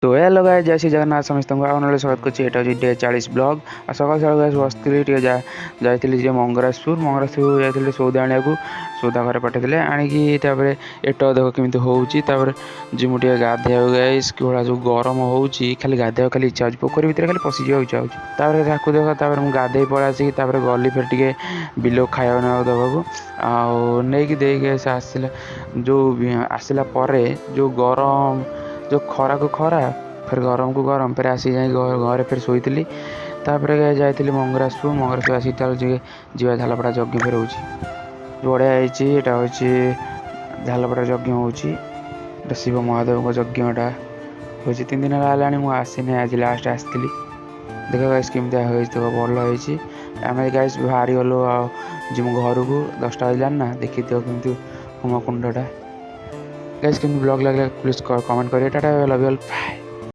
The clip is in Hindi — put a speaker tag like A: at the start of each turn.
A: तो हेलो गाइस, जय श्री जगन्नाथ समस्त को आने स्वागत करछि। एटा जे डे 40 ब्लॉग आ सकाल सकाल गाइस बसथिली टिके जाइथिली जे मंगरासपुर जाइथिली सौदा आनिया को सौदा घरे पठेइले आनिकी तापरे एटा देखो केमिति होउची। तापरे जिमु टिके गाधेया गाइस कोला जो गरम होउची खाली गाधेया खाली इच्छा होउची पोखरी भितर खाली पसी जिया इच्छा होउची। तापरे ताकू देखो तापरे मु गाधेई पळासी तापरे गली फेर टिके बिलो खाया न दबाको आ नेकी देई से आसिला जो आसिला परे जो गरम जो खरा को खरा फिर गरम को गरम फिर आसी जाए घर फिर शोली तापर जाइली मंगरासपुर आसी जीवा झालपड़ा यज्ञ फिर हो बढ़िया है। झालपड़ा यज्ञ हो शिव महादेव यज्ञटा हो 3 दिन है मुझे आज लास्ट आसती देख गाइस केमती भल होती आम गाइस बाहरी गलु जिम घर को 10टा बजान ना देखी दिव केमती होमकुंडटा गाइस केमती ब्लॉग लगे प्लीज कमेंट करिए। Tata love you all bye.